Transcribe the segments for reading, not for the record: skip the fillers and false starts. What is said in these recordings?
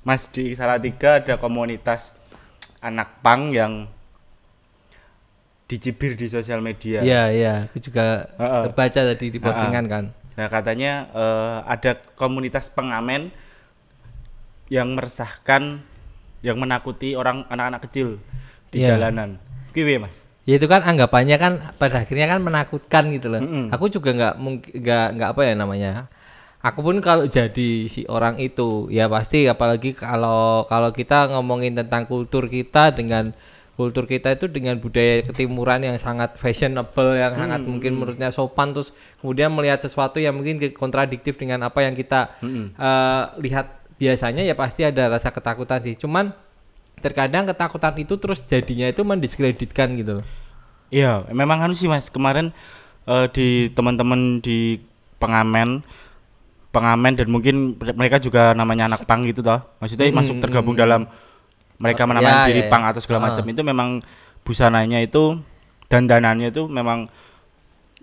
Mas, di Salatiga ada komunitas anak pang yang dicibir di sosial media. Iya, aku juga baca tadi di postingan kan. Nah, katanya ada komunitas pengamen yang meresahkan, yang menakuti anak-anak kecil di jalanan. Piye, Mas? Ya itu kan anggapannya kan pada akhirnya kan menakutkan gitu loh. Aku juga nggak apa ya namanya. Aku pun kalau jadi si orang itu ya pasti, apalagi kalau kita ngomongin tentang kultur kita itu dengan budaya ketimuran yang sangat fashionable, yang sangat mungkin menurutnya sopan, terus kemudian melihat sesuatu yang mungkin kontradiktif dengan apa yang kita lihat biasanya, ya pasti ada rasa ketakutan sih. Cuman terkadang ketakutan itu terus jadinya itu mendiskreditkan gitu. Iya, memang sih Mas, kemarin di teman-teman di pengamen dan mungkin mereka juga namanya anak pang gitu toh. Maksudnya masuk tergabung dalam mereka menamai diri pang atau segala macam, itu memang busananya itu, dandanannya itu memang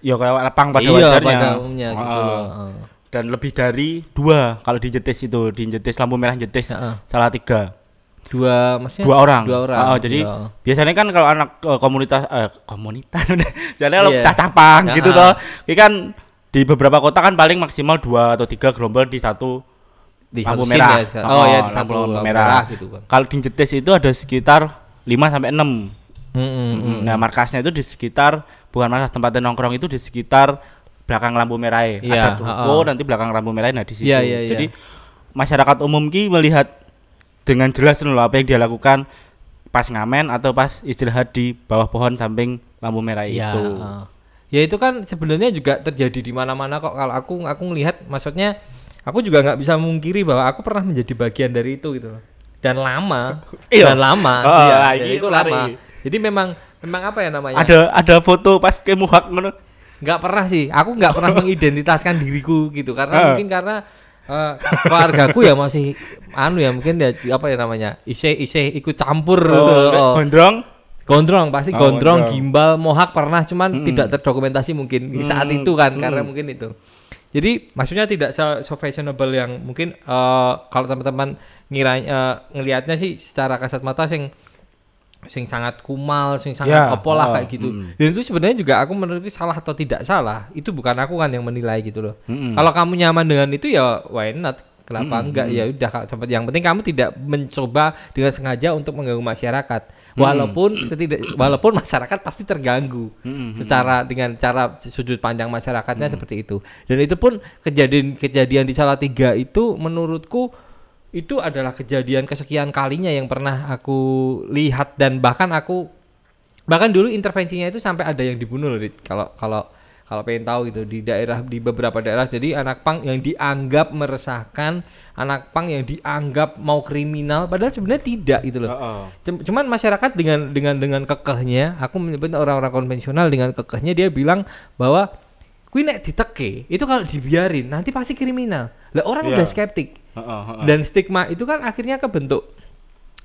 ya kayak pang pada wajarnya. Pada umumnya gitu loh. Dan lebih dari 2 kalau di Jetis itu, di Jetis lampu merah Jetis Salatiga. Maksudnya 2 orang. Jadi biasanya kan kalau anak komunitas jadi kalau cacah pang gitu toh. Ini kan di beberapa kota kan paling maksimal 2 atau 3 gerombol di satu lampu merah. Di satu lampu merah gitu kan. Kalau di Jetis itu ada sekitar 5 sampai 6. Nah, markasnya itu di sekitar, bukan markas tempatnya nongkrong, itu di sekitar belakang lampu merah. Ada ruko nanti belakang lampu merah, nah di situ. Jadi masyarakat umum ki melihat dengan jelas loh apa yang dia lakukan pas ngamen atau pas istirahat di bawah pohon samping lampu merah itu. Ya itu kan sebenarnya juga terjadi di mana-mana kok. Kalau aku ngelihat, maksudnya aku juga nggak bisa memungkiri bahwa aku pernah menjadi bagian dari itu gitu loh. Dan lama. Itu lama. Jadi memang apa ya namanya? Ada foto pas kemuhak ngono. Nggak pernah sih. Aku nggak pernah mengidentitaskan diriku gitu, karena mungkin karena keluargaku ya masih mungkin ya apa ya namanya? Isih ikut campur. Gondrong pasti gondrong, gimbal, mohak pernah, cuman tidak terdokumentasi mungkin di saat itu kan, karena mungkin itu. Jadi maksudnya tidak so fashionable yang mungkin kalau teman-teman ngelihatnya sih secara kasat mata sing sangat kumal, sing sangat opolah kayak gitu. Dan itu sebenarnya juga aku menurutku salah atau tidak salah, itu bukan aku kan yang menilai gitu loh. Kalau kamu nyaman dengan itu ya why not? Kenapa enggak? Ya udah, yang penting kamu tidak mencoba dengan sengaja untuk mengganggu masyarakat. Walaupun masyarakat pasti terganggu secara dengan cara sudut pandang masyarakatnya seperti itu. Dan itu pun kejadian di Salatiga itu menurutku itu adalah kejadian kesekian kalinya yang pernah aku lihat, dan bahkan dulu intervensinya itu sampai ada yang dibunuh loh, kalau pengen tahu gitu, di beberapa daerah. Jadi anak pang yang dianggap meresahkan, anak pang yang dianggap mau kriminal, padahal sebenarnya tidak gitu loh. Cuman masyarakat dengan kekehnya, aku menyebut orang-orang konvensional dengan kekehnya, dia bilang bahwa kuwi nek diteke itu kalau dibiarin nanti pasti kriminal. Lah orang udah skeptik. Dan stigma itu kan akhirnya kebentuk.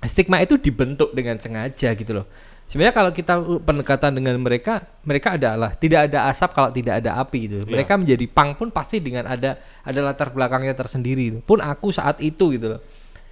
Stigma itu dibentuk dengan sengaja gitu loh. Sebenarnya kalau kita pendekatan dengan mereka adalah tidak ada asap kalau tidak ada api gitu. Mereka menjadi pang pun pasti dengan ada latar belakangnya tersendiri. Pun aku saat itu gitu loh.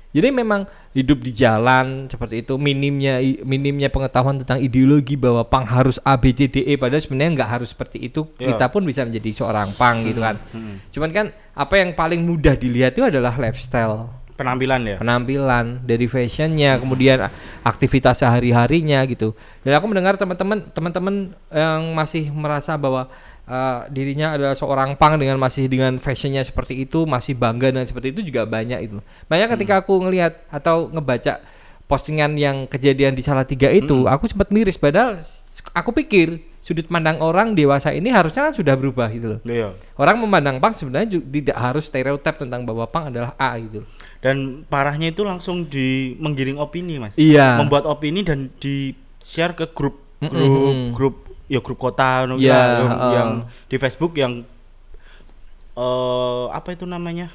Jadi memang hidup di jalan seperti itu, minimnya pengetahuan tentang ideologi bahwa pang harus A B C D E, padahal sebenarnya nggak harus seperti itu. Kita pun bisa menjadi seorang pang gitu kan. Cuman kan apa yang paling mudah dilihat itu adalah lifestyle. Penampilan dari fashionnya, kemudian aktivitas sehari-harinya gitu. Dan aku mendengar teman-teman yang masih merasa bahwa dirinya adalah seorang pang dengan fashionnya seperti itu, masih bangga dengan seperti itu juga banyak itu. Banyak ketika aku ngelihat atau ngebaca postingan yang kejadian di Salatiga itu, aku sempat miris, padahal aku pikir sudut pandang orang dewasa ini harusnya kan sudah berubah gitu loh. Orang memandang pang sebenarnya tidak harus stereotip tentang bahwa pang adalah A gitu. Dan parahnya itu langsung menggiring opini, Mas. Membuat opini dan di share ke grup kota yang di Facebook yang apa itu namanya?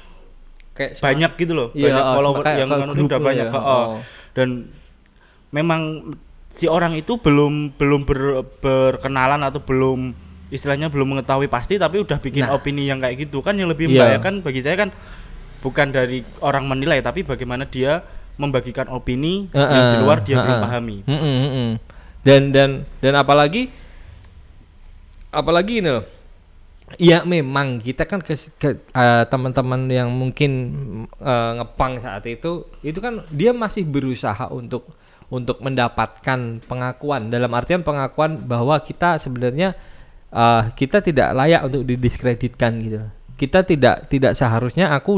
Kayak banyak gitu loh, banyak follower yang kan udah banyak. Dan memang si orang itu belum berkenalan atau belum istilahnya belum mengetahui pasti, tapi udah bikin opini yang kayak gitu kan, yang lebih membahayakan bagi saya kan bukan dari orang menilai, tapi bagaimana dia membagikan opini yang di luar dia belum pahami. Dan apalagi ini loh. Ya memang kita kan teman-teman yang mungkin ngepang saat itu kan dia masih berusaha untuk mendapatkan pengakuan, dalam artian pengakuan bahwa kita sebenarnya kita tidak layak untuk didiskreditkan gitu. Kita tidak seharusnya aku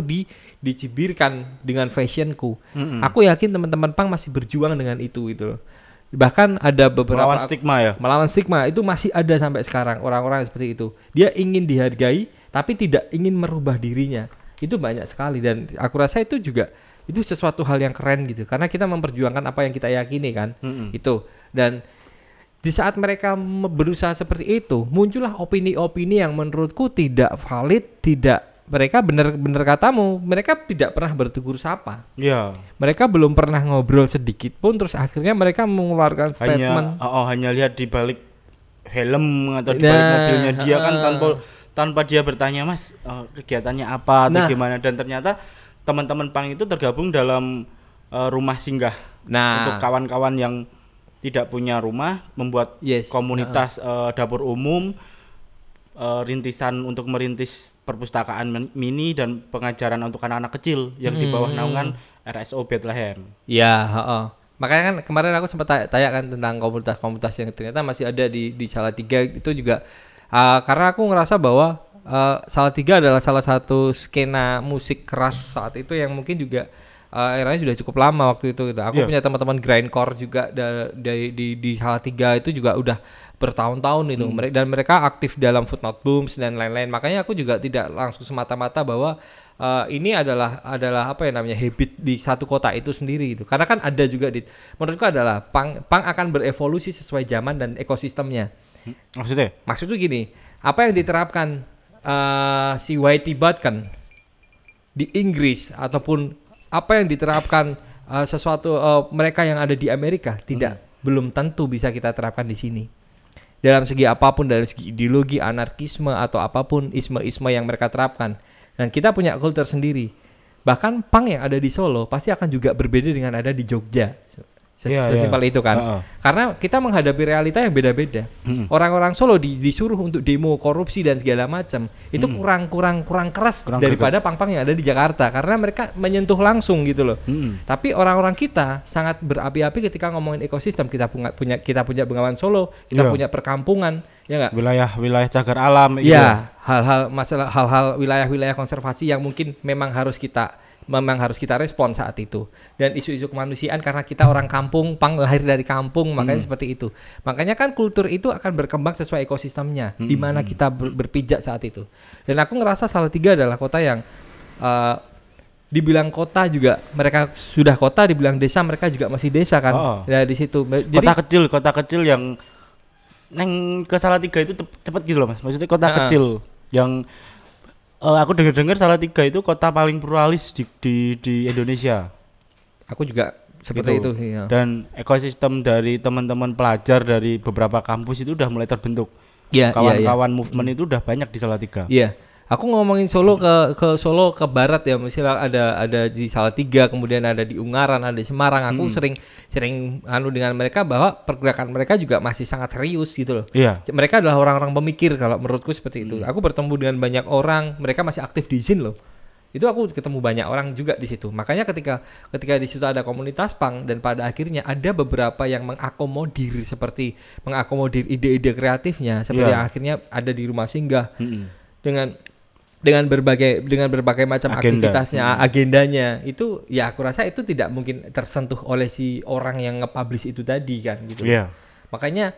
dicibirkan dengan fashionku. Aku yakin teman-teman pang masih berjuang dengan itu gitu loh. Bahkan ada beberapa melawan stigma itu masih ada sampai sekarang, orang-orang seperti itu. Dia ingin dihargai tapi tidak ingin merubah dirinya. Itu banyak sekali, dan aku rasa itu juga itu sesuatu hal yang keren gitu, karena kita memperjuangkan apa yang kita yakini kan. Itu. Dan di saat mereka berusaha seperti itu, muncullah opini-opini yang menurutku tidak valid, mereka benar katamu, mereka tidak pernah bertegur sapa. Iya. Mereka belum pernah ngobrol sedikit pun, terus akhirnya mereka mengeluarkan statement. Hanya lihat di balik helm atau di balik mobilnya dia kan tanpa dia bertanya, Mas, kegiatannya apa atau gimana, dan ternyata teman-teman pang itu tergabung dalam rumah singgah. Untuk kawan-kawan yang tidak punya rumah, membuat komunitas dapur umum, rintisan untuk merintis perpustakaan mini dan pengajaran untuk anak-anak kecil yang di bawah naungan RSO Bethlehem. Ya, makanya kan kemarin aku sempat tanya kan tentang komunitas-komunitas yang ternyata masih ada di Salatiga itu juga, karena aku ngerasa bahwa Salatiga adalah salah satu skena musik keras saat itu yang mungkin juga eranya sudah cukup lama waktu itu gitu. Aku punya teman-teman grindcore juga di Salatiga itu juga udah bertahun-tahun itu. Dan mereka aktif dalam Footnote Booms dan lain-lain. Makanya aku juga tidak langsung semata-mata bahwa ini adalah apa ya namanya, habit di satu kota itu sendiri gitu. Karena kan ada juga menurutku adalah punk akan berevolusi sesuai zaman dan ekosistemnya. Maksudnya gini, apa yang diterapkan si Whitey Butt kan di Inggris, ataupun apa yang diterapkan sesuatu mereka yang ada di Amerika belum tentu bisa kita terapkan di sini. Dalam segi apapun, dari segi ideologi, anarkisme atau apapun isme-isme yang mereka terapkan. Dan kita punya kultur sendiri. Bahkan punk yang ada di Solo pasti akan juga berbeda dengan ada di Jogja. Sesimpel itu kan. Karena kita menghadapi realita yang beda-beda. Orang-orang Solo disuruh untuk demo korupsi dan segala macam. Itu kurang keras daripada punk-punk yang ada di Jakarta, karena mereka menyentuh langsung gitu loh. Tapi orang-orang kita sangat berapi-api ketika ngomongin ekosistem. Kita punya Bengawan Solo, kita punya perkampungan, ya enggak? Wilayah cagar alam. Iya, hal-hal wilayah-wilayah konservasi yang mungkin memang harus kita respon saat itu. Dan isu-isu kemanusiaan, karena kita orang kampung, pang lahir dari kampung, makanya seperti itu. Makanya kan kultur itu akan berkembang sesuai ekosistemnya, di mana kita berpijak saat itu. Dan aku ngerasa Salatiga adalah kota yang dibilang kota juga mereka sudah kota, dibilang desa mereka juga masih desa kan. Ya di situ. Jadi kota kecil yang neng ke Salatiga itu cepet gitu loh Mas. Maksudnya kota kecil yang aku dengar Salatiga itu kota paling pluralis di Indonesia. Aku juga seperti itu. Iya. Dan ekosistem dari teman-teman pelajar dari beberapa kampus itu udah mulai terbentuk. Kawan-kawan movement itu udah banyak di Salatiga. Iya. Aku ngomongin Solo ke Solo ke barat ya, misalnya ada di Salatiga, kemudian ada di Ungaran, ada di Semarang. Aku sering dengan mereka bahwa pergerakan mereka juga masih sangat serius gitu loh. Iya. Mereka adalah orang-orang pemikir, kalau menurutku seperti itu. Aku bertemu dengan banyak orang, mereka masih aktif di ZIN loh. Itu aku ketemu banyak orang juga di situ. Makanya ketika di situ ada komunitas punk, dan pada akhirnya ada beberapa yang mengakomodir ide-ide kreatifnya, seperti yang akhirnya ada di rumah singgah dengan berbagai macam aktivitasnya, agendanya itu, ya aku rasa itu tidak mungkin tersentuh oleh si orang yang nge-publish itu tadi kan gitu. Makanya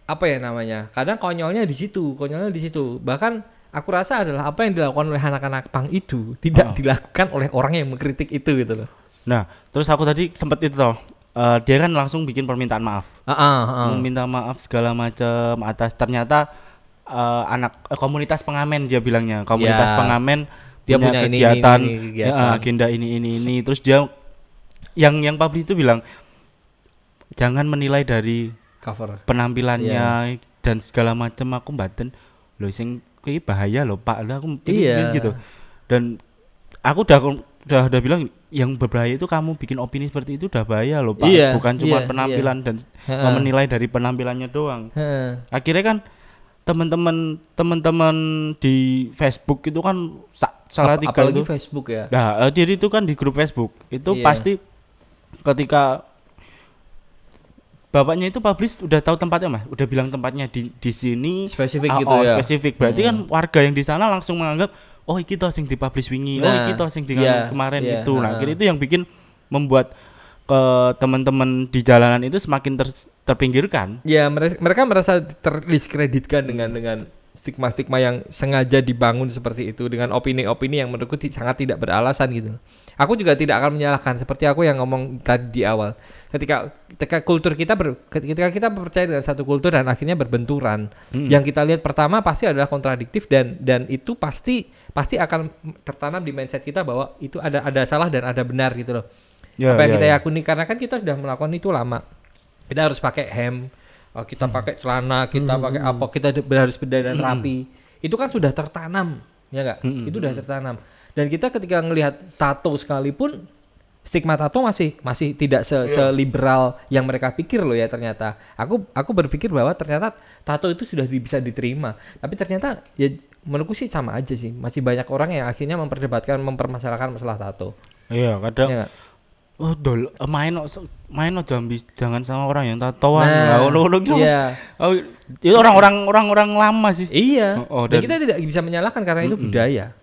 apa ya namanya, kadang konyolnya di situ. Bahkan aku rasa adalah apa yang dilakukan oleh anak-anak punk itu tidak dilakukan oleh orang yang mengkritik itu gitu loh. Nah, terus aku tadi sempat itu dia kan langsung bikin permintaan maaf. Minta maaf segala macam atas ternyata komunitas pengamen, dia bilangnya komunitas pengamen dia punya kegiatan agenda ini. Terus dia yang publik itu bilang jangan menilai dari cover penampilannya dan segala macam. Aku mbaten lho sing kuwi bahaya lho Pak, aku gitu. Dan aku udah bilang yang berbahaya itu kamu bikin opini seperti itu udah bahaya loh Pak. Bukan cuma penampilan dan menilai dari penampilannya doang. Akhirnya kan teman-teman di Facebook itu kan salah tiga apalagi itu. Facebook ya. Nah, jadi itu kan di grup Facebook itu pasti ketika bapaknya itu publish udah tahu tempatnya Mas, udah bilang tempatnya di sini spesifik gitu ya. Spesifik. Berarti kan warga yang di sana langsung menganggap oh iki toh sing dipublish wingi, iki toh sing dengan kemarin itu. Nah, akhirnya itu yang bikin membuat teman-teman di jalanan itu semakin terpinggirkan. Ya, mereka merasa terdiskreditkan dengan stigma-stigma yang sengaja dibangun seperti itu, dengan opini-opini yang menurutku sangat tidak beralasan gitu. Aku juga tidak akan menyalahkan seperti aku yang ngomong tadi di awal. Ketika kultur ketika kita percaya dengan satu kultur dan akhirnya berbenturan, yang kita lihat pertama pasti adalah kontradiktif dan itu pasti akan tertanam di mindset kita bahwa itu ada salah dan ada benar gitu loh. Apa yang kita yakini karena kan kita sudah melakukan itu lama. Kita harus pakai hem, kita pakai celana, kita pakai apa, kita harus berdandan rapi. Itu kan sudah tertanam, ya enggak? Itu sudah tertanam. Dan kita ketika ngelihat tato sekalipun stigma tato masih tidak seliberal yang mereka pikir loh ya ternyata. Aku berpikir bahwa ternyata tato itu sudah bisa diterima. Tapi ternyata ya menurutku sih sama aja sih. Masih banyak orang yang akhirnya mempermasalahkan masalah tato. Iya, kadang ya, main jangan sama orang yang tatoan. Iya. Itu orang lama sih. Iya. Dan kita tidak bisa menyalahkan karena itu budaya.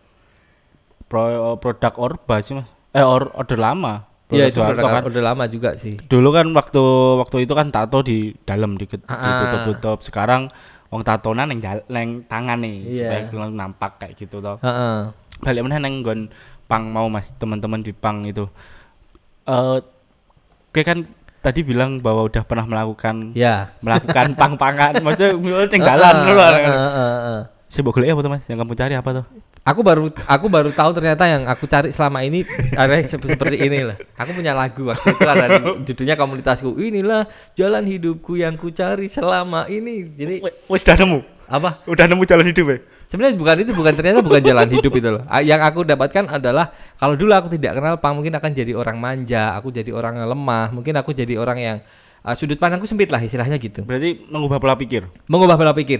Produk Orba sih Mas. Order lama. Iya, itu order lama juga sih. Dulu kan waktu itu kan tato di dalam ditutup. Sekarang wong tatona neng tangan nih supaya nampak kayak gitu toh. Balik meneh neng nggon pang mau Mas, teman-teman di pang itu. Kayak kan tadi bilang bahwa udah pernah melakukan pang-pangan, maksudnya tinggalan dulu. Sibuk golek apa tuh Mas? Yang kamu cari apa tuh? Aku baru tahu ternyata yang aku cari selama ini ada seperti ini lah. Aku punya lagu waktu itu ada judulnya komunitasku. Inilah jalan hidupku yang ku cari selama ini. Jadi wis udah nemu. Apa? Udah nemu jalan hidup ya? Sebenarnya ternyata bukan jalan hidup itu loh. Yang aku dapatkan adalah kalau dulu aku tidak kenal pang, mungkin akan jadi orang manja, aku jadi orang yang lemah, mungkin aku jadi orang yang sudut pandangku sempit lah istilahnya gitu. Berarti mengubah pola pikir.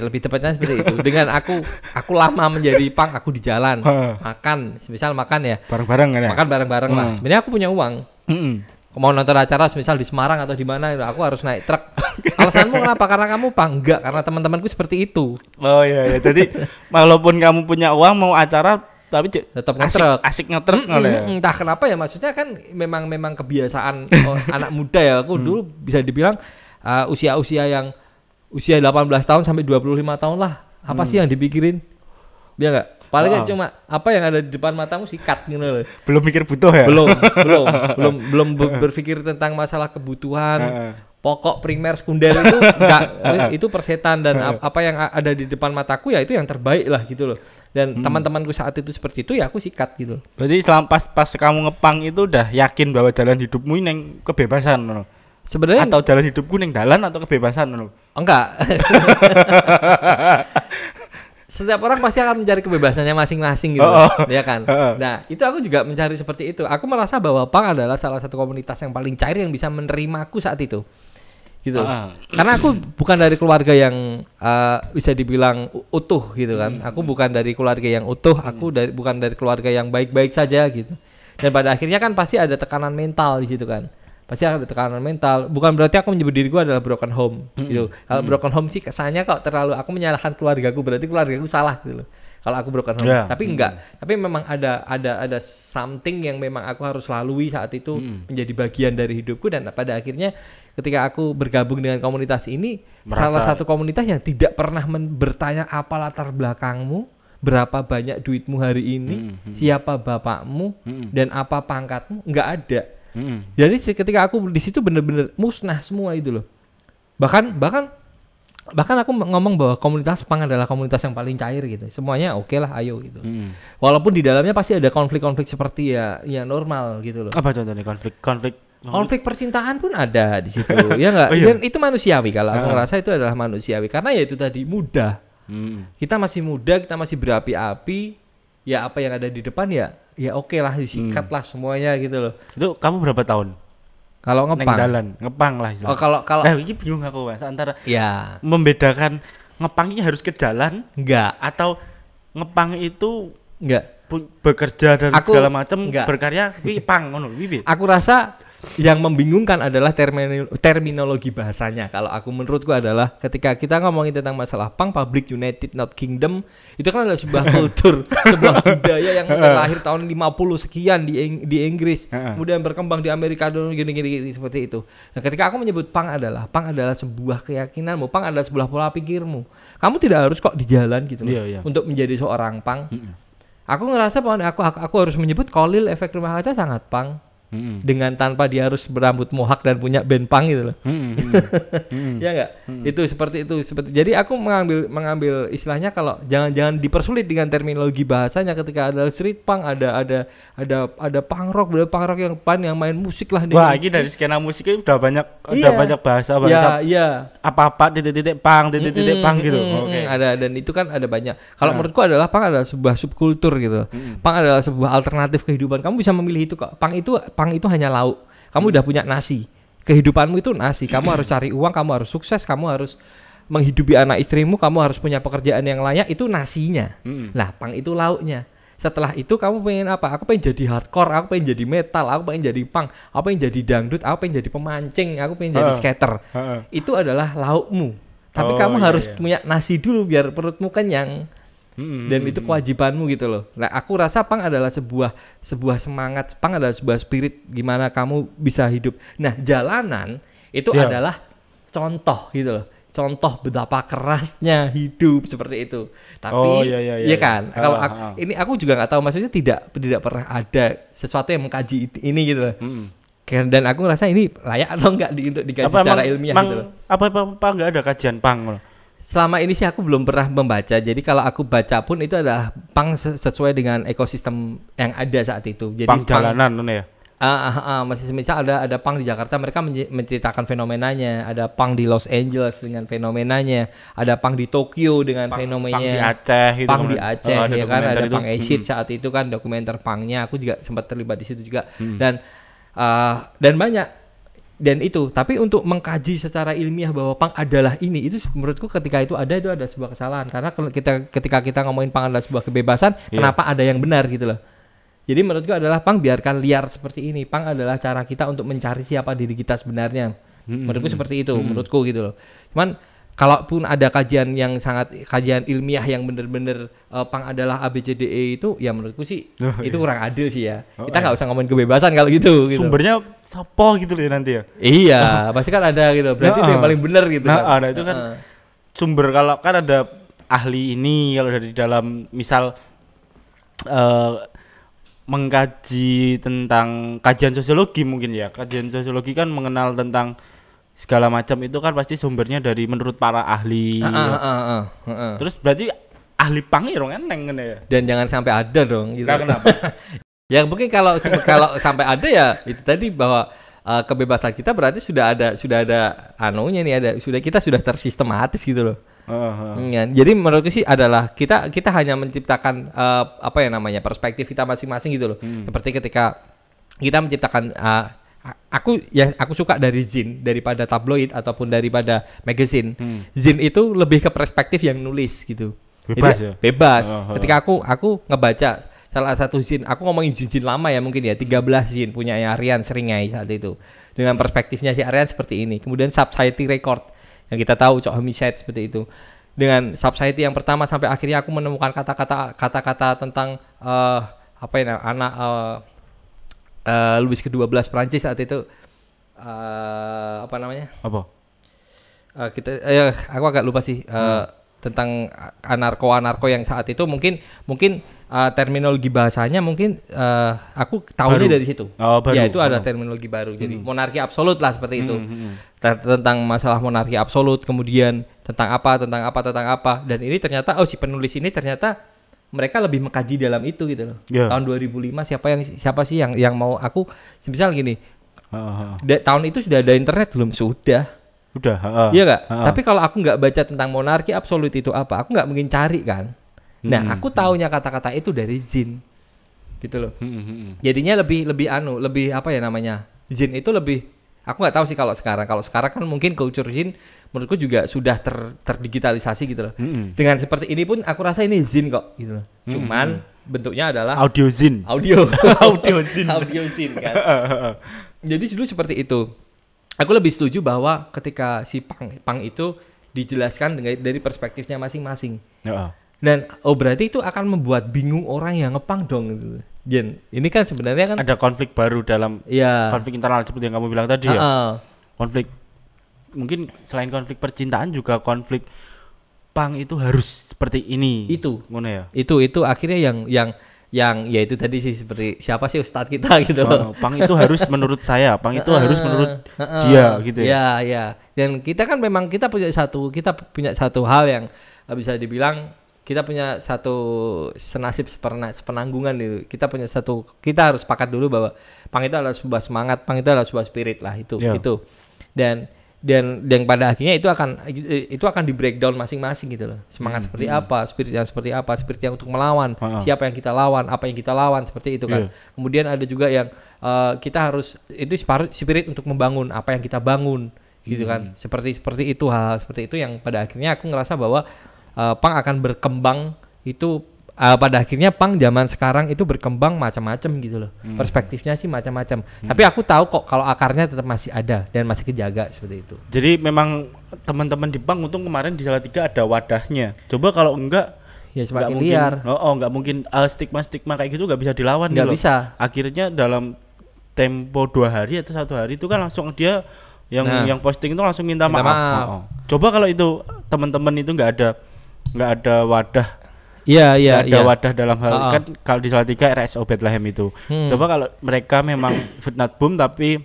Lebih tepatnya seperti itu. Dengan aku lama menjadi pang, aku di jalan makan, misal makan ya. Bareng-bareng kan ya. Makan bareng-bareng lah. Sebenarnya aku punya uang. Mau nonton acara misal di Semarang atau di mana, aku harus naik truk. Alasanmu kenapa? Karena kamu pang? Enggak, karena teman-temanku seperti itu. Oh iya. Jadi walaupun kamu punya uang mau acara tapi tetap ngetrek. Asik ngetrek entah kenapa ya, maksudnya kan memang kebiasaan anak muda ya. Aku dulu bisa dibilang usia 18 tahun sampai 25 tahun lah. Apa sih yang dipikirin? Dia enggak. Paling cuma apa yang ada di depan matamu sikat gitu loh. Belum mikir butuh ya? Belum berpikir tentang masalah kebutuhan pokok, primer, sekunder itu enggak. Itu persetan dan apa yang ada di depan mataku ya itu yang terbaik lah gitu loh. Dan teman-temanku saat itu seperti itu ya aku sikat gitu. Berarti selama pas kamu ngepang itu udah yakin bahwa jalan hidupmu ini yang kebebasan loh. Sebenarnya atau jalan hidupku ning dalan atau kebebasan loh. Enggak. Setiap orang pasti akan mencari kebebasannya masing-masing gitu, ya kan? Nah, itu aku juga mencari seperti itu. Aku merasa bahwa pang adalah salah satu komunitas yang paling cair yang bisa menerimaku saat itu. Gitu. Karena aku bukan dari keluarga yang bisa dibilang utuh gitu kan. Aku bukan dari keluarga yang utuh, bukan dari keluarga yang baik-baik saja gitu. Dan pada akhirnya kan pasti ada tekanan mental gitu kan. Pasti ada tekanan mental. Bukan berarti aku menyebut diriku adalah broken home gitu. Kalau broken home sih kesannya kok terlalu aku menyalahkan keluargaku, berarti keluargaku salah gitu loh. Kalau aku broken home. Tapi enggak. Tapi memang ada something yang memang aku harus lalui saat itu menjadi bagian dari hidupku, dan pada akhirnya ketika aku bergabung dengan komunitas ini, salah satu komunitas yang tidak pernah bertanya apa latar belakangmu, berapa banyak duitmu hari ini, siapa bapakmu, dan apa pangkatmu, enggak ada. Jadi ketika aku di situ benar-benar musnah semua itu loh. Bahkan aku ngomong bahwa komunitas pang adalah komunitas yang paling cair gitu. Semuanya oke lah, ayo gitu. Walaupun di dalamnya pasti ada konflik-konflik seperti ya normal gitu loh. Apa contohnya konflik percintaan pun ada di situ. Ya enggak? Dan itu manusiawi, kalau aku ngerasa itu adalah manusiawi karena ya itu tadi muda. Kita masih muda, kita masih berapi-api. Ya apa yang ada di depan ya ya oke lah disikat lah semuanya gitu loh. Itu kamu berapa tahun? Kalau ngepang lah istilahnya. Oh kalau ini bingung aku Mas antara ya membedakan ngepang ini harus ke jalan enggak atau ngepang itu enggak bekerja dan segala macam berkarya kuwi pang ngono piye? Aku rasa yang membingungkan adalah terminologi bahasanya. Kalau aku menurutku adalah ketika kita ngomongin tentang masalah punk, public united not kingdom, itu kan adalah sebuah kultur, sebuah budaya yang lahir tahun 50 sekian di Inggris, kemudian berkembang di Amerika dulu gini seperti itu. Nah, ketika aku menyebut punk adalah sebuah keyakinanmu, punk adalah sebuah pola pikirmu. Kamu tidak harus kok di jalan gitu untuk menjadi seorang punk. Aku ngerasa bahwa aku harus menyebut Kolil Efek Rumah Kaca sangat punk. Dengan tanpa dia harus berambut mohak dan punya band punk gitu loh. Ya enggak? Itu seperti itu. Jadi aku mengambil istilahnya kalau jangan dipersulit dengan terminologi bahasanya ketika ada street punk, ada punk rock yang main musik lah. Wah, ini dari skena musiknya udah banyak bahasa. Iya. Apa-apa titik-titik punk gitu. Ada, dan itu kan ada banyak. Kalau menurutku adalah punk adalah sebuah subkultur gitu. Punk adalah sebuah alternatif kehidupan. Kamu bisa memilih itu kok. Punk itu hanya lauk. Kamu udah punya nasi. Kehidupanmu itu nasi. Kamu harus cari uang, kamu harus sukses, kamu harus menghidupi anak istrimu, kamu harus punya pekerjaan yang layak, itu nasinya. Lah, punk itu lauknya. Setelah itu kamu pengen apa? Aku pengen jadi hardcore, aku pengen jadi metal, aku pengen jadi punk, aku pengen jadi dangdut, aku pengen jadi pemancing, aku pengen jadi skater. Itu adalah laukmu. Tapi kamu harus punya nasi dulu biar perutmu kenyang. Dan itu kewajibanmu gitu loh. Nah, aku rasa punk adalah sebuah semangat, punk adalah sebuah spirit gimana kamu bisa hidup. Nah, jalanan itu adalah contoh gitu loh. Contoh betapa kerasnya hidup seperti itu. Tapi iya kan, kalau ini aku juga nggak tahu, maksudnya tidak pernah ada sesuatu yang mengkaji ini gitu loh. Dan aku ngerasa ini layak atau enggak untuk dikaji secara ilmiah gitu loh. Apa enggak ada kajian punk loh? Selama ini sih aku belum pernah membaca. Jadi kalau aku baca pun itu adalah punk sesuai dengan ekosistem yang ada saat itu. Jadi punk jalanan ya. Masih misal ada punk di Jakarta, mereka menceritakan fenomenanya. Ada punk di Los Angeles dengan fenomenanya. Ada punk di Tokyo dengan fenomenanya. Punk di Aceh gitu. Punk di Aceh ya kan, ada punk Acid saat itu kan, dokumenter punknya. Aku juga sempat terlibat di situ juga. Dan banyak. Dan itu, tapi untuk mengkaji secara ilmiah bahwa punk adalah ini, itu menurutku ketika itu ada sebuah kesalahan. Karena ketika kita ngomongin punk adalah sebuah kebebasan, kenapa ada yang benar gitu loh. Jadi menurutku adalah punk biarkan liar seperti ini. Punk adalah cara kita untuk mencari siapa diri kita sebenarnya. Menurutku seperti itu, menurutku gitu loh. Cuman kalaupun ada kajian ilmiah yang benar-benar punk adalah ABCDE itu, ya menurutku sih itu kurang adil sih ya. Kita nggak usah ngomongin kebebasan kalau gitu. Sumbernya sopo gitu loh nanti ya. Iya, pasti kan ada gitu. Berarti itu yang paling benar gitu. Nah, ada itu kan sumber, kalau kan ada ahli ini kalau dari dalam misal mengkaji tentang kajian sosiologi mungkin ya. Kajian sosiologi kan mengenal tentang segala macam, itu kan pasti sumbernya dari menurut para ahli. Terus berarti ahli pang ya dong eneng ya. Dan jangan sampai ada dong gitu. Nah, kenapa? Ya mungkin kalau sampai ada ya itu tadi bahwa kebebasan kita berarti sudah ada anunya nih, kita sudah tersistematis gitu loh. Ya, jadi menurutku sih adalah kita hanya menciptakan perspektif kita masing-masing gitu loh. Seperti ketika kita menciptakan aku suka dari zin daripada tabloid ataupun daripada magazine. Zin itu lebih ke perspektif yang nulis gitu. Bebas. Jadi, bebas. Ketika aku ngebaca salah satu zin, aku ngomongin zin lama ya mungkin ya, 13 zin punya Aryan Seringai saat itu. Dengan perspektifnya si Aryan seperti ini. Kemudian Subsiety Record yang kita tahu Cok Homicide seperti itu. Dengan Subsiety yang pertama sampai akhirnya aku menemukan kata-kata tentang anak Louis ke-12 Prancis saat itu aku agak lupa sih tentang anarko yang saat itu mungkin terminologi bahasanya mungkin aku tahunya dari situ. Ya itu ada terminologi baru. Jadi monarki absolut lah seperti itu. Tentang masalah monarki absolut, kemudian tentang apa, dan ini ternyata si penulis ini ternyata mereka lebih mengkaji dalam itu gitu loh. Tahun 2005 siapa sih yang mau aku misal gini. Tahun itu sudah ada internet belum? Sudah. Iya enggak? Tapi kalau aku enggak baca tentang monarki absolut itu apa, aku enggak mungkin cari kan. Nah, aku taunya kata-kata itu dari zin. gitu loh. Jadinya lebih apa ya namanya, Jin itu lebih, aku nggak tahu sih kalau sekarang kan mungkin culture Jin menurutku juga sudah terdigitalisasi gitu loh. Dengan seperti ini pun aku rasa ini Jin kok gitu loh. Cuman bentuknya adalah audio Jin audio Jin kan. Jadi dulu seperti itu. Aku lebih setuju bahwa ketika si pang itu dijelaskan dari perspektifnya masing-masing. Dan berarti itu akan membuat bingung orang yang ngepang dong gitu. Jen, ini kan sebenarnya kan ada konflik baru dalam konflik internal seperti yang kamu bilang tadi ya. Konflik mungkin selain konflik percintaan juga konflik pang itu harus seperti ini. Itu ngono ya. Itu akhirnya yang ya itu tadi sih, seperti siapa sih ustadz kita gitu loh. Pang itu harus menurut saya, pang itu harus menurut dia gitu ya. Ya. Dan kita kan memang kita punya satu hal yang bisa dibilang kita punya satu senasib sepenanggungan gitu. Kita harus sepakat dulu bahwa pang itu adalah sebuah semangat, pang itu adalah sebuah spirit lah itu. Dan pada akhirnya itu akan di breakdown masing-masing gitu loh. Semangat seperti apa, spirit yang untuk melawan, siapa yang kita lawan, apa yang kita lawan, seperti itu kan. Kemudian ada juga yang kita harus itu spirit untuk membangun apa yang kita bangun gitu kan. Seperti itu, hal seperti itu yang pada akhirnya aku ngerasa bahwa pang akan berkembang itu pada akhirnya pang zaman sekarang itu berkembang macam-macam gitu loh. Perspektifnya sih macam-macam. Tapi aku tahu kok kalau akarnya tetap masih ada dan masih kejaga seperti itu. Jadi memang teman-teman di pang untung kemarin di Salatiga ada wadahnya. Coba kalau enggak ya semakin liar. Enggak mungkin stigma kayak gitu enggak bisa dilawan. Enggak bisa. Akhirnya dalam tempo 2 hari atau 1 hari itu kan langsung dia yang posting itu langsung minta maaf. Coba kalau itu teman-teman itu enggak ada wadah. Iya. Ada wadah dalam hal kan kalau di Salatiga RSO Bethlehem itu. Coba kalau mereka memang Footnut Boom tapi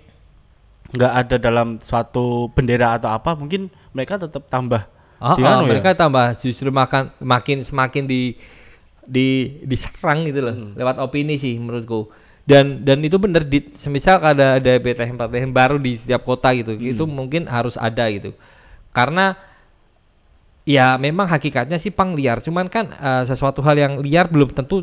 nggak ada dalam suatu bendera atau apa, mungkin mereka tetap tambah. Mereka tambah justru semakin diserang gitu loh, lewat opini sih menurutku. Dan itu benar, semisal ada Bethlehem baru di setiap kota gitu, itu mungkin harus ada gitu. Karena ya memang hakikatnya sih pang liar, cuman kan sesuatu hal yang liar belum tentu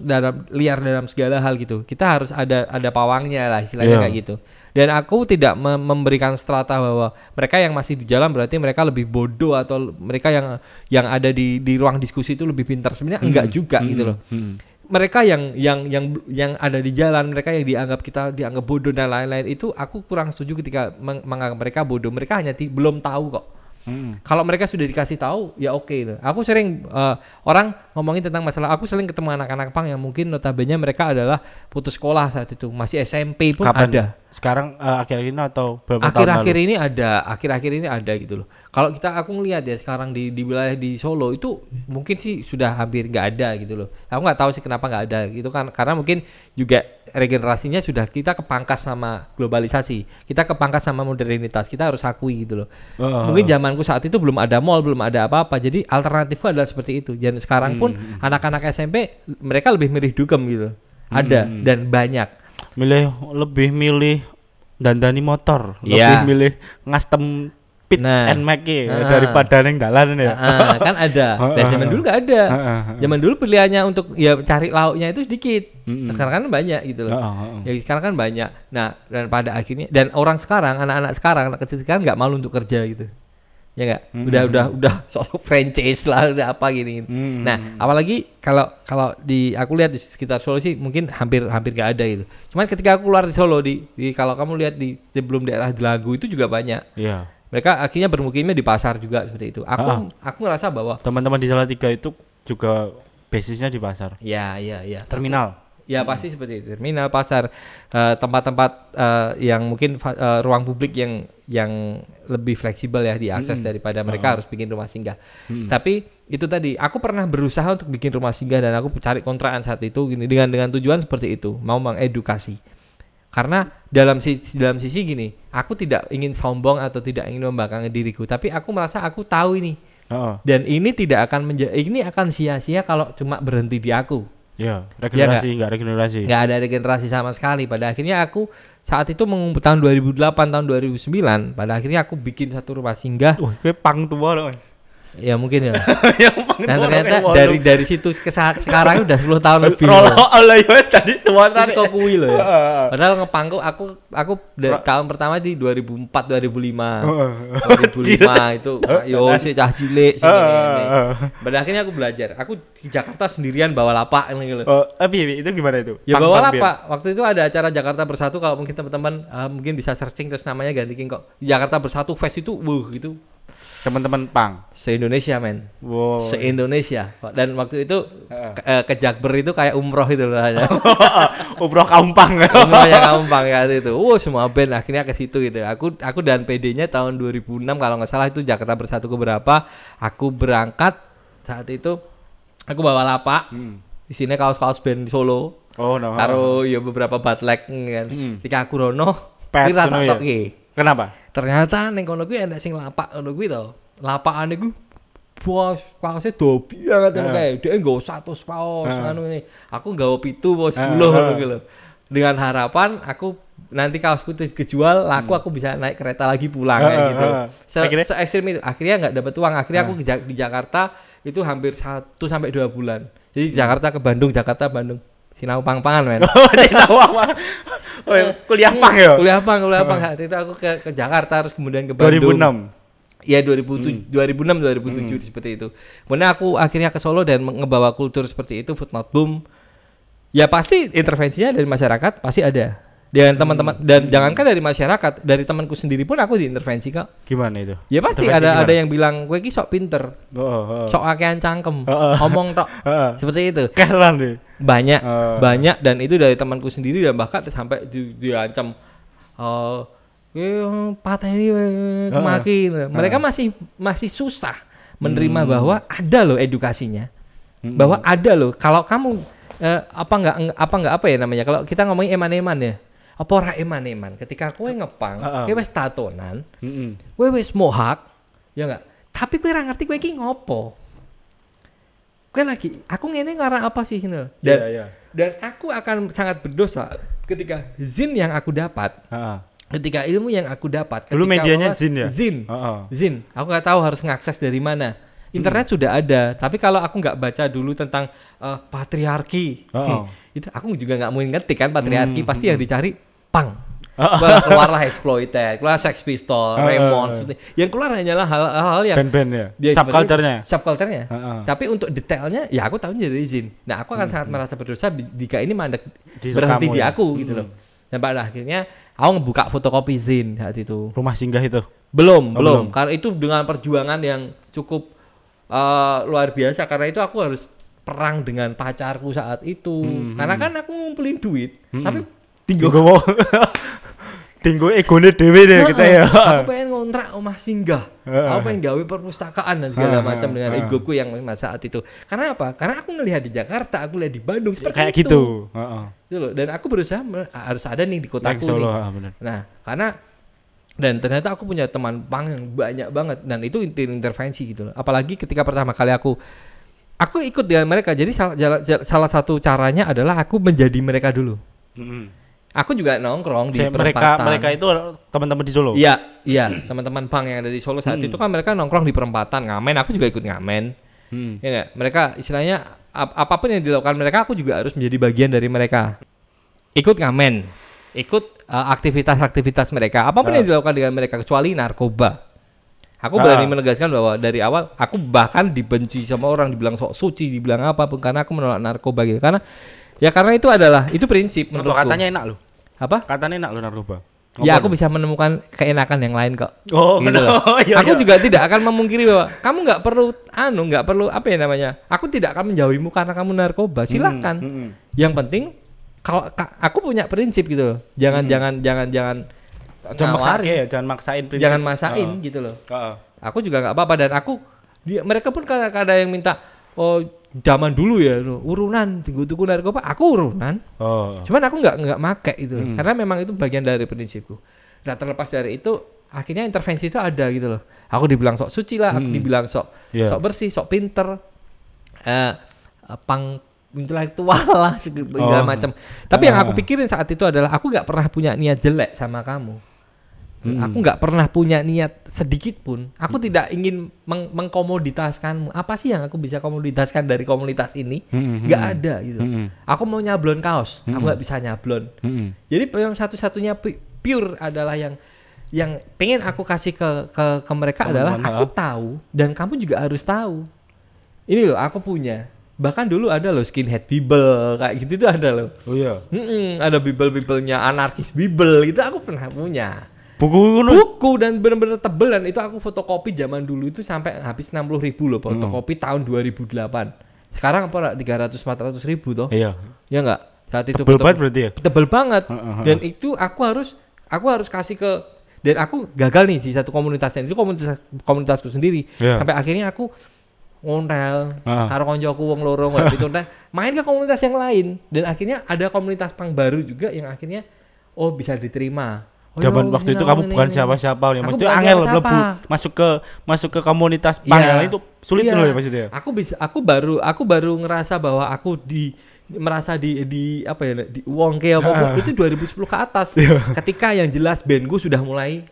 liar dalam segala hal gitu. Kita harus ada pawangnya lah istilahnya kayak gitu. Dan aku tidak memberikan strata bahwa mereka yang masih di jalan berarti mereka lebih bodoh atau mereka yang ada di ruang diskusi itu lebih pintar. Sebenarnya enggak juga gitu loh. Mereka yang ada di jalan, mereka yang dianggap bodoh dan lain-lain itu aku kurang setuju ketika menganggap mereka bodoh. Mereka hanya belum tahu kok. Kalau mereka sudah dikasih tahu ya oke. Aku sering orang ngomongin tentang masalah, aku sering ketemu anak-anak pang yang mungkin notabene mereka adalah putus sekolah saat itu, masih SMP pun ada. Sekarang akhir-akhir ini atau berapa tahun lalu? Akhir-akhir ini ada gitu loh. Kalau aku ngelihat ya sekarang di wilayah di Solo itu mungkin sih sudah hampir nggak ada gitu loh. Aku nggak tahu sih kenapa nggak ada gitu kan, karena mungkin juga regenerasinya sudah kita kepangkas sama globalisasi, kita kepangkas sama modernitas, kita harus akui gitu loh. Mungkin zamanku saat itu belum ada mall, belum ada apa-apa, jadi alternatifnya adalah seperti itu. Dan sekarang pun anak-anak SMP mereka lebih milih dugem gitu, ada dan banyak. Lebih milih dandani motor, lebih milih ngastem pit and make daripada neng dalan ya. Kan ada. Dan zaman dulu nggak ada. Zaman dulu pilihannya untuk ya cari lauknya itu sedikit. Sekarang kan banyak gitu loh. Ya sekarang kan banyak. Nah, dan pada akhirnya dan orang sekarang, anak-anak sekarang, anak kecil sekarang nggak malu untuk kerja gitu. Ya nggak? Udah soal franchise lah, udah apa gini. Nah, apalagi kalau aku lihat di sekitar Solo sih mungkin hampir nggak ada gitu. Cuman ketika aku keluar di Solo di kalau kamu lihat di sebelum daerah Delagu itu juga banyak. Iya. Mereka akhirnya bermukimnya di pasar juga seperti itu. Aku ngerasa bahwa teman-teman di Salatiga itu juga basisnya di pasar. Iya. Terminal. Ya pasti seperti itu. Terminal, pasar, tempat-tempat yang mungkin ruang publik yang lebih fleksibel ya diakses daripada mereka harus bikin rumah singgah. Tapi itu tadi, aku pernah berusaha untuk bikin rumah singgah dan aku cari kontrakan saat itu gini dengan tujuan seperti itu, mau mengedukasi. Karena dalam sisi gini, aku tidak ingin sombong atau tidak ingin membanggakan diriku, tapi aku merasa aku tahu ini. Dan ini tidak akan ini akan sia-sia kalau cuma berhenti di aku. Ya, regenerasi enggak regenerasi. Enggak ada regenerasi sama sekali. Pada akhirnya aku saat itu tahun 2008, tahun 2009, pada akhirnya aku bikin satu rumah singgah. Kayak pang tua loh. Ya mungkin ya. Yang pang. Nah ternyata dari situ ke sekarang udah 10 tahun lebih. Rolo Allah ya tadi tuan terus kok kuwi lho ya. Padahal ngepangku aku dari tahun pertama di 2004 2005. 2005 itu yo sih cah cilik sing ngene. Pada akhirnya aku belajar. Aku di Jakarta sendirian bawa lapak gitu. Itu gimana itu? Ya bawa lapak. Waktu itu ada acara Jakarta Bersatu, kalau mungkin teman-teman mungkin bisa searching terus namanya gantiin kok. Jakarta Bersatu Fest itu gitu. Teman-teman pang se-Indonesia men. Wow. Se-Indonesia. Dan waktu itu ke Jakber itu kayak umroh itu loh. Umroh Kampang. Umrohnya Kampang ya itu. Semua band akhirnya ke situ gitu. Aku dan PD-nya tahun 2006 kalau nggak salah itu Jakarta Bersatu keberapa. Aku berangkat saat itu aku bawa lapak. Di sini kaos-kaos band di Solo. Karo ya beberapa batlek kan. Ketika aku rono kira tak Kenapa? Ternyata ning kono kuwi enek sing lapak ngono kuwi to. Lapakane ku bos, kaosnya dobi banget ngono kae. Dhek nggo 100 kaos ngono ini. Aku nggawa 7 apa 10 ngono kuwi lho. Dengan harapan aku nanti kaosku kejual, laku aku bisa naik kereta lagi pulang kayak gitu. Se ekstrim itu. Akhirnya enggak dapat uang. Akhirnya aku di Jakarta itu hampir 1 sampai 2 bulan. Jadi Jakarta ke Bandung, Jakarta Bandung. Sinau pang-pangan men. Sinau pang. Kuliah pang ya? Kuliah pang. Saat itu aku ke Jakarta terus kemudian ke Bandung. 2006. Iya 2006 2007 seperti itu. Kemudian aku akhirnya ke Solo dan ngebawa kultur seperti itu, Footnote Boom. Ya pasti intervensinya dari masyarakat pasti ada. Dengan teman-teman dan jangankan dari masyarakat, dari temanku sendiri pun aku diintervensi kak. Gimana itu? Ya pasti ada yang bilang gue ki sok pinter, sok akean cangkem, ngomong tok, seperti itu. Keren deh. Banyak dan itu dari temanku sendiri dan bahkan sampai diancam patah ini kemakin. Mereka masih susah menerima bahwa ada loh edukasinya, bahwa ada loh kalau kamu apa ya namanya, kalau kita ngomongin eman-eman ya. Apa ora eman-eman ketika kowe ngepang, kowe wis tatonan, kowe wis mohak, ya enggak? Tapi kowe ora ngerti kowe iki ngopo. Kowe lagi, aku ngene ngarang apa sih ngono. Dan aku akan sangat berdosa ketika zin yang aku dapat. Ketika ilmu yang aku dapat, dulu medianya zin ya? Zin. Aku enggak tahu harus ngakses dari mana. Internet sudah ada, tapi kalau aku nggak baca dulu tentang patriarki, itu aku juga nggak mau ngerti kan patriarki. Pasti yang dicari pang. Keluarlah Exploited, keluar Sex Pistols, Ramones, yang keluar hanyalah hal-hal yang band-band ya, subculture-nya. Tapi untuk detailnya, ya aku tahu dari izin. Nah, aku akan sangat merasa berdosa jika ini mandek berhenti di aku gitu loh. Dan pada akhirnya aku ngebuka fotokopi zin saat itu. Rumah singgah itu? Belum. Karena itu dengan perjuangan yang cukup luar biasa. Karena itu aku harus perang dengan pacarku saat itu. Karena kan aku ngumpulin duit, tapi tinggal egone dhewe deh kita ya. Aku pengen ngontrak omah singgah. Aku pengen gawe perpustakaan dan segala macam dengan egoku yang saat itu. Karena apa? Karena aku ngelihat di Jakarta, aku lihat di Bandung seperti kayak itu. Gitu. Loh. Dan aku berusaha harus ada nih di kotaku Solo, nih. Nah, karena dan ternyata aku punya teman pang yang banyak banget dan itu intervensi gitu loh. Apalagi ketika pertama kali aku ikut dengan mereka. Jadi salah satu caranya adalah aku menjadi mereka dulu. Aku juga nongkrong di perempatan. Mereka itu teman-teman di Solo. Iya, teman-teman pang yang ada di Solo saat itu kan mereka nongkrong di perempatan, ngamen. Aku juga ikut ngamen. Ya enggak? Mereka istilahnya apapun yang dilakukan mereka, aku juga harus menjadi bagian dari mereka. Ikut ngamen, ikut aktivitas-aktivitas mereka. Apapun yang dilakukan dengan mereka kecuali narkoba. Aku berani menegaskan bahwa dari awal aku bahkan dibenci sama orang, dibilang sok suci, dibilang apapun karena aku menolak narkoba gitu. Karena itu prinsip menurutku. Katanya enak loh. Apa? Katanya enak loh narkoba. Ya aku bisa menemukan keenakan yang lain kok. Gitu loh. Aku juga tidak akan memungkiri bahwa kamu nggak perlu apa ya namanya. Aku tidak akan menjauhimu karena kamu narkoba. Silakan. Yang penting kalau aku punya prinsip gitu loh. Jangan maksain prinsip. Jangan maksain gitu loh. Aku juga nggak apa-apa dan mereka pun kadang-kadang yang minta zaman dulu ya urunan tuku narkoba, aku urunan. Cuman aku nggak make itu karena memang itu bagian dari prinsipku. Nah terlepas dari itu akhirnya intervensi itu ada gitu loh. Aku dibilang sok suci lah, aku dibilang sok bersih, sok pinter, pang intelektual lah segala macam. Tapi yang aku pikirin saat itu adalah aku nggak pernah punya niat jelek sama kamu. Aku nggak pernah punya niat sedikit pun. Aku tidak ingin mengkomoditaskanmu. Apa sih yang aku bisa komoditaskan dari komunitas ini? Nggak ada gitu. Aku mau nyablon kaos, aku nggak bisa nyablon. Jadi yang satu-satunya pure adalah yang pengen aku kasih ke mereka adalah aku tahu dan kamu juga harus tahu. Ini loh aku punya. Bahkan dulu ada loh skinhead Bible kayak gitu tuh ada loh. Oh iya. Ada Bible-nya anarkis Bible gitu aku pernah punya. Buku Dan benar-benar tebel dan itu aku fotokopi zaman dulu itu sampai habis 60.000 loh fotokopi tahun 2008. Sekarang apa 300-400 ribu toh? Iya. Ya enggak? Saat itu tebel banget berarti ya? Tebel banget. Dan itu aku harus kasih ke, dan aku gagal nih di satu komunitasnya itu komunitasku sendiri. Sampai akhirnya aku ngontel karo koncoku wong loro gitu main ke komunitas yang lain dan akhirnya ada komunitas punk baru juga yang akhirnya bisa diterima. Zaman waktu itu kamu bukan siapa-siapa ya, maksudnya angel lebu masuk ke komunitas punk yang itu sulit loh ya maksudnya. Aku baru ngerasa bahwa aku merasa di apa ya di wongke apa itu 2010 ke atas. Ketika yang jelas bandku sudah mulai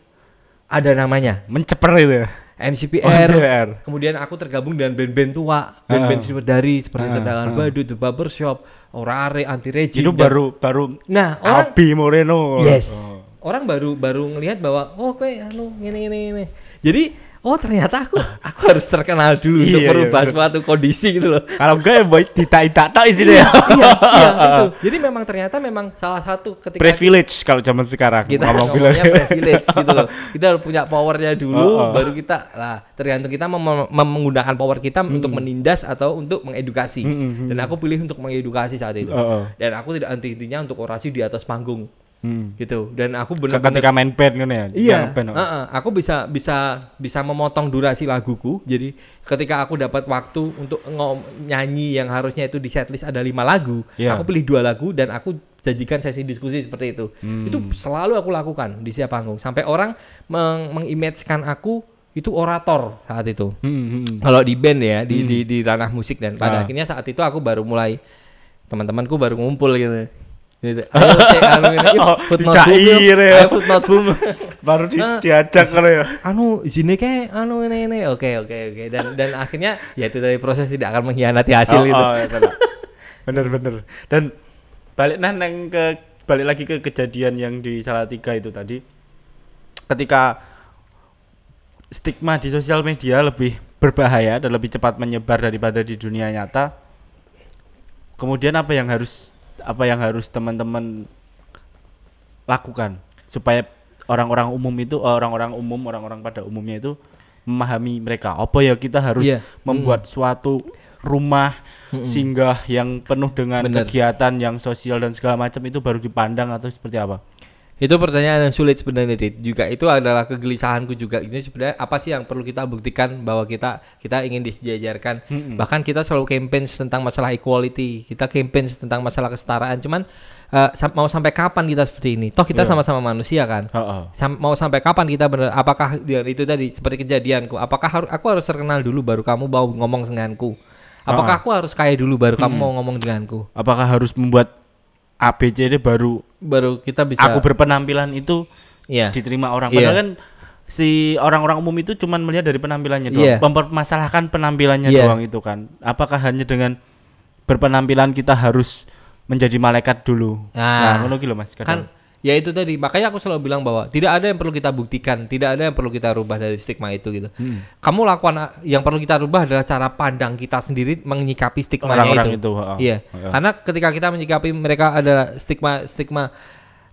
ada namanya menceper itu ya. MCPR. Kemudian aku tergabung dengan band-band tua, band-band dari seperti Tendangan Badut, The Barbershop, Orare, Anti Regime. Itu baru. Nah, orang Albi Moreno. Yes. Orang baru ngelihat bahwa kayak ini. Jadi ternyata aku harus terkenal dulu untuk merubah suatu kondisi gitu loh. Kalau enggak ya boy dita-ita isinya. Iya, itu. Jadi memang salah satu ketika privilege kalau zaman sekarang kita ngomongnya privilege gitu loh. Kita harus punya powernya dulu baru kita tergantung kita menggunakan power kita untuk menindas atau untuk mengedukasi. Dan aku pilih untuk mengedukasi saat itu. Dan aku tidak anti-intinya untuk orasi di atas panggung. Gitu. Dan aku benar-benar ketika main band kan ya. Iya. Aku bisa memotong durasi laguku. Jadi ketika aku dapat waktu untuk nyanyi yang harusnya itu di setlist ada 5 lagu, aku pilih 2 lagu dan aku janjikan sesi diskusi seperti itu. Itu selalu aku lakukan di setiap panggung sampai orang mengimagekan aku itu orator saat itu. Kalau di band ya, di ranah musik dan pada akhirnya saat itu aku baru mulai teman-temanku baru ngumpul gitu. Ayo cek footnote boom baru diajak kalau ya izine kayak ini oke dan akhirnya ya itu dari proses tidak akan mengkhianati hasil itu. Bener dan balik lagi ke kejadian yang di Salatiga itu tadi, ketika stigma di sosial media lebih berbahaya dan lebih cepat menyebar daripada di dunia nyata, kemudian apa yang harus teman-teman lakukan supaya orang-orang pada umumnya itu memahami mereka? Apa ya kita harus membuat suatu rumah singgah yang penuh dengan kegiatan yang sosial dan segala macam itu baru dipandang atau seperti apa? Itu pertanyaan yang sulit sebenarnya, Dit. Juga itu adalah kegelisahanku juga. Ini sebenarnya apa sih yang perlu kita buktikan bahwa kita ingin disejajarkan. Bahkan kita selalu campaign tentang masalah equality. Kita campaign tentang masalah kesetaraan. Cuman mau sampai kapan kita seperti ini? Toh kita sama-sama manusia kan. Mau sampai kapan kita apakah itu tadi seperti kejadianku? Apakah aku harus terkenal dulu baru kamu mau ngomong denganku? Apakah aku harus kaya dulu baru kamu mau ngomong denganku? Apakah harus membuat ABCD baru kita bisa aku berpenampilan itu diterima orang. Padahal kan si orang-orang umum itu cuman melihat dari penampilannya doang, mempermasalahkan penampilannya doang itu kan. Apakah hanya dengan berpenampilan kita harus menjadi malaikat dulu? Nah, ngono gitu Mas. Kan ya itu tadi, makanya aku selalu bilang bahwa tidak ada yang perlu kita buktikan, tidak ada yang perlu kita rubah dari stigma itu gitu. Kamu lakukan yang perlu kita rubah adalah cara pandang kita sendiri menyikapi stigmanya itu. Iya. Karena ketika kita menyikapi mereka ada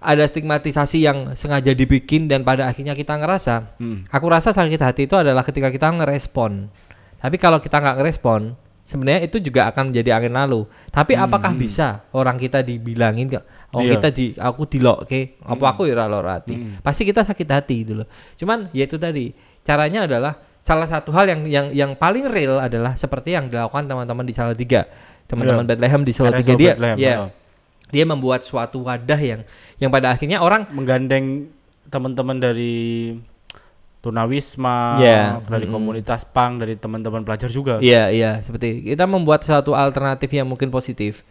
ada stigmatisasi yang sengaja dibikin dan pada akhirnya kita ngerasa, aku rasa sakit hati itu adalah ketika kita ngerespon. Tapi kalau kita nggak ngerespon, sebenarnya itu juga akan menjadi angin lalu. Tapi apakah bisa orang kita dibilangin aku dilokke, apa aku ya lorati. Pasti kita sakit hati gitu loh. Cuman ya itu tadi, caranya adalah salah satu hal yang paling real adalah seperti yang dilakukan teman-teman di Salatiga. Teman-teman Bethlehem di Salatiga dia membuat suatu wadah yang pada akhirnya orang menggandeng teman-teman dari Tunawisma, dari komunitas punk, dari teman-teman pelajar juga. Iya, seperti kita membuat suatu alternatif yang mungkin positif.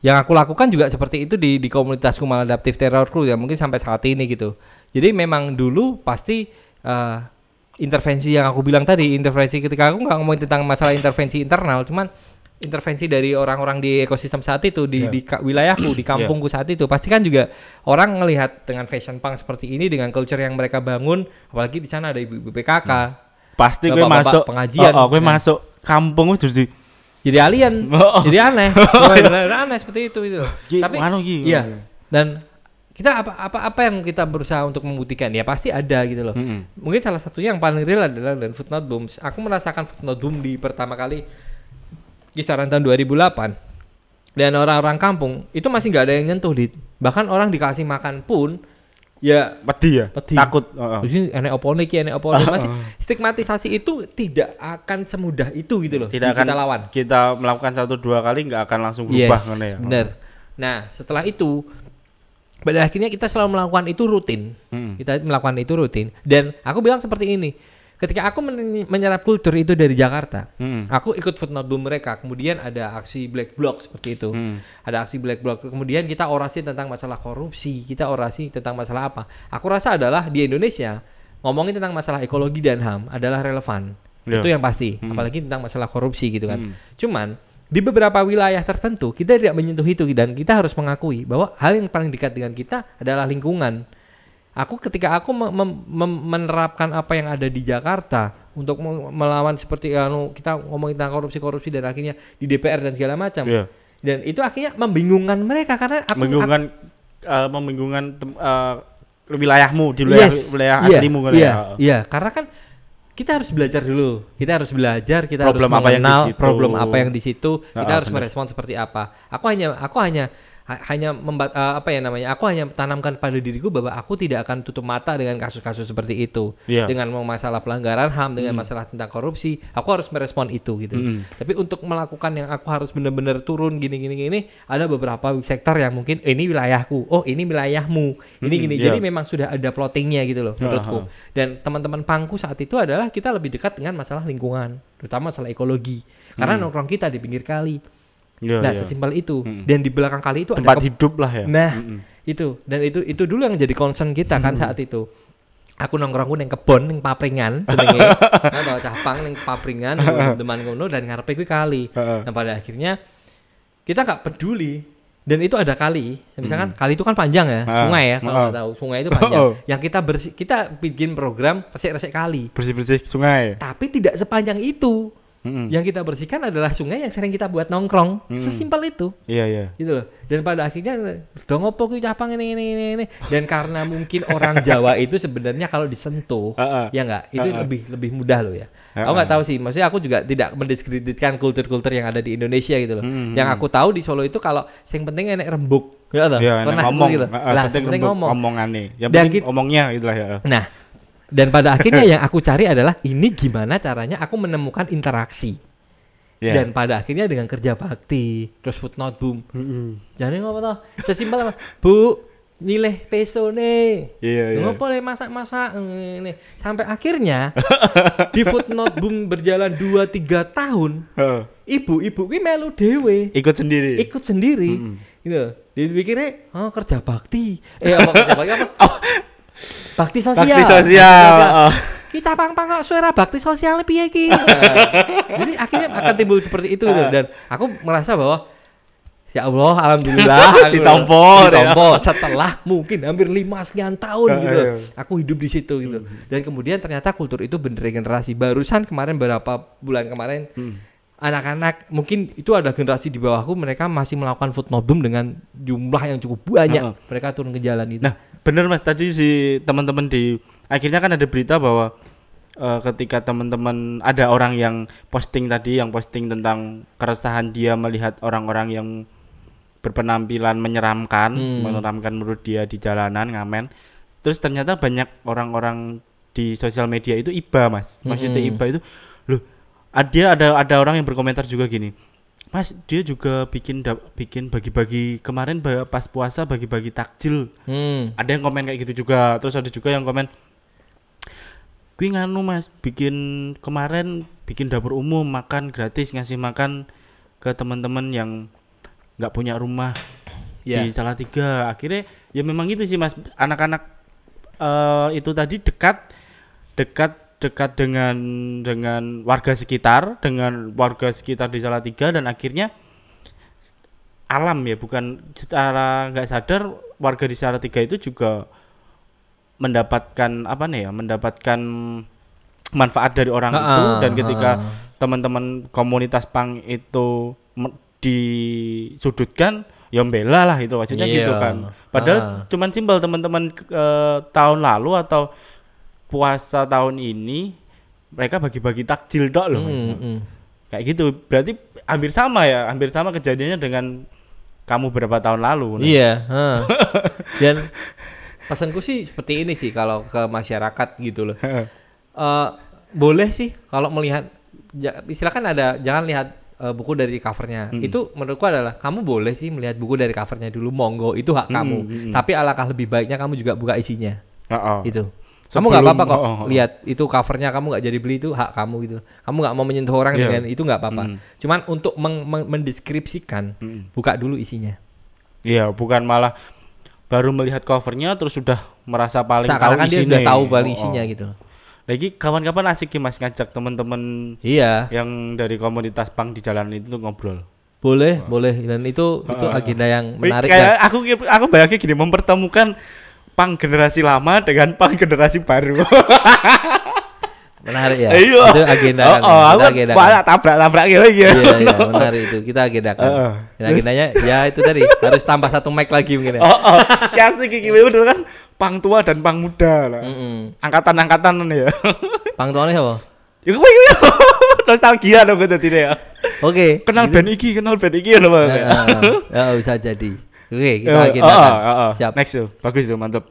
Yang aku lakukan juga seperti itu di komunitasku Maladaptive Terror Crew ya, mungkin sampai saat ini gitu. Jadi memang dulu pasti intervensi yang aku bilang tadi, intervensi ketika aku nggak ngomongin tentang masalah intervensi internal, cuman intervensi dari orang-orang di ekosistem saat itu di wilayahku, di kampungku saat itu, pasti kan juga orang ngelihat dengan fashion punk seperti ini, dengan culture yang mereka bangun, apalagi di sana ada ibu-ibu PKK. Pasti gue masuk pengajian. Gue masuk kampung terus jadi alien, jadi aneh, aneh seperti itu gitu. Tapi iya, dan kita apa yang kita berusaha untuk membuktikan ya pasti ada gitu loh. Mungkin salah satunya yang paling real adalah dan Footnote Boom. Aku merasakan Footnote Boom di pertama kali kisaran tahun 2008 dan orang-orang kampung itu masih nggak ada yang nyentuh bahkan orang dikasih makan pun ya pedi takut jadi enek opone masih stigmatisasi itu tidak akan semudah itu gitu loh tidak akan kita lawan kita melakukan 1-2 kali nggak akan langsung berubah ya benar. Nah setelah itu pada akhirnya kita selalu melakukan itu rutin dan aku bilang seperti ini. Ketika aku menyerap kultur itu dari Jakarta, aku ikut Footnote Boom mereka. Kemudian ada aksi Black Bloc seperti itu. Ada aksi Black Bloc. Kemudian kita orasi tentang masalah korupsi, kita orasi tentang masalah apa. Aku rasa adalah di Indonesia ngomongin tentang masalah ekologi dan HAM adalah relevan. Itu yang pasti. Apalagi tentang masalah korupsi gitu kan. Cuman di beberapa wilayah tertentu kita tidak menyentuh itu dan kita harus mengakui bahwa hal yang paling dekat dengan kita adalah lingkungan. Ketika aku menerapkan apa yang ada di Jakarta untuk melawan seperti kita ngomongin tentang korupsi dan akhirnya di DPR dan segala macam, dan itu akhirnya membingungkan mereka karena membingungkan wilayahmu di wilayah aslimu kan Iya, karena kan kita harus belajar dulu, kita harus problem harus mengenal problem apa yang di situ, kita harus merespon seperti apa. Aku hanya aku hanya tanamkan pada diriku bahwa aku tidak akan tutup mata dengan kasus-kasus seperti itu. Dengan masalah pelanggaran HAM, dengan masalah tentang korupsi, aku harus merespon itu gitu. Tapi untuk melakukan yang aku harus benar-benar turun gini, ada beberapa sektor yang mungkin ini wilayahku, ini wilayahmu, ini gini. Jadi memang sudah ada plottingnya gitu loh menurutku. Dan teman-teman pangku saat itu adalah kita lebih dekat dengan masalah lingkungan, terutama masalah ekologi. Karena nongkrong kita di pinggir kali. Sesimpel itu. Dan di belakang kali itu tempat hidup lah ya. Itu dan itu dulu yang jadi concern kita kan saat itu. Aku nongkrongku ning kebon ning papringan jenenge. Atau capang ning papringan teman ngono dan ngarepe kuwi kali. Nah pada akhirnya kita enggak peduli dan itu ada kali. Misalkan kali itu kan panjang ya, sungai ya kalau tahu. Sungai itu panjang. Yang kita bikin program resik-resik kali. Bersih-bersih sungai. Tapi tidak sepanjang itu. Yang kita bersihkan adalah sungai yang sering kita buat nongkrong. Sesimpel itu. Iya. Gitu loh. Dan pada akhirnya dong opo ki capang ini. Dan karena mungkin orang Jawa itu sebenarnya kalau disentuh ya enggak, itu lebih mudah loh ya. Aku enggak tahu sih. Maksudnya aku juga tidak mendiskreditkan kultur-kultur yang ada di Indonesia gitu loh. Yang aku tahu di Solo itu kalau yang penting enek rembuk. Ya toh. Pernah ngomong gitu. Lah, penting ngomong. Omongane. Yang penting omongnya gitulah ya. Nah, dan pada akhirnya yang aku cari adalah ini gimana caranya aku menemukan interaksi. Dan pada akhirnya dengan kerja bakti, terus Footnote Boom. Jadi ngapa toh? Sesimpel apa? Bu, nilai peso nih. Nggak boleh masak-masak ini. Sampai akhirnya di Footnote Boom berjalan 2-3 tahun. Ibu-ibu ini melu dewe. Ikut sendiri. Gitu. Dipikirnya kerja bakti. Apa kerja bakti apa? Bakti sosial. Kita pang-pang kok suara bakti sosial piye iki. Jadi akhirnya akan timbul seperti itu dan aku merasa bahwa ya Allah alhamdulillah ditompo setelah mungkin hampir 5 sekian tahun gitu. Aku hidup di situ gitu. Dan kemudian ternyata kultur itu beregenerasi. Barusan kemarin beberapa bulan kemarin anak-anak mungkin itu ada generasi di bawahku, mereka masih melakukan Footnote Boom dengan jumlah yang cukup banyak. Mereka turun ke jalan itu. Nah, bener Mas, tadi si teman-teman di akhirnya kan ada berita bahwa ketika teman-teman ada orang yang posting tentang keresahan dia melihat orang-orang yang berpenampilan menyeramkan menurut dia di jalanan ngamen. Terus ternyata banyak orang-orang di sosial media itu iba, Mas. Maksudnya iba itu loh, dia ada orang yang berkomentar juga gini, Mas, dia juga bikin bagi-bagi kemarin pas puasa bagi-bagi takjil. Ada yang komen kayak gitu juga. Terus ada juga yang komen, gue nganu Mas, kemarin bikin dapur umum, makan gratis, ngasih makan ke teman-teman yang nggak punya rumah di Salatiga. Akhirnya ya memang gitu sih Mas, anak-anak itu tadi dekat dengan warga sekitar di Salatiga, dan akhirnya alam ya, bukan secara nggak sadar warga di Salatiga itu juga mendapatkan mendapatkan manfaat dari orang itu, dan ketika teman-teman komunitas punk itu disudutkan ya bela lah itu maksudnya gitu kan. Padahal cuman simpel teman-teman tahun lalu atau puasa tahun ini mereka bagi-bagi takjil dok loh kayak gitu. Berarti hampir sama kejadiannya dengan kamu beberapa tahun lalu. Iya. Dan pesanku sih seperti ini sih kalau ke masyarakat gitu loh. Boleh sih kalau melihat, silakan jangan lihat buku dari covernya. Itu menurutku adalah kamu boleh sih melihat buku dari covernya dulu, monggo, itu hak kamu. Tapi alangkah lebih baiknya kamu juga buka isinya. Itu. Kamu nggak apa-apa kok lihat itu covernya, kamu nggak jadi beli, itu hak kamu gitu. Kamu nggak mau menyentuh orang dengan itu nggak apa-apa. Cuman untuk mendeskripsikan, buka dulu isinya. Iya, bukan malah baru melihat covernya terus sudah merasa paling tahu isinya. Dia udah tahu paling isinya gitu. Lagi kawan-kawan asik Mas ngajak teman-teman yang dari komunitas punk di jalan itu tuh ngobrol. Boleh. Dan itu agenda yang menarik. Kayak aku bayangin gini, mempertemukan punk generasi lama dengan punk generasi baru. Menarik ya. Itu agenda kan. Banyak tabrak-tabrak gitu. Iya, menarik itu. Kita agendakan. Agendanya ya itu tadi, harus tambah 1 mic lagi mungkin ya. Ya asli bener kan. Pang tua dan pang muda lah. Angkatan-angkatan ya. Pang tuane apa? Ya kowe iki nostalgia lho dadi ya. Oke. Kenal band iki lho. Ya bisa jadi. Oke, kita agendakan. Siap. Next tuh. Bagus tuh, mantap.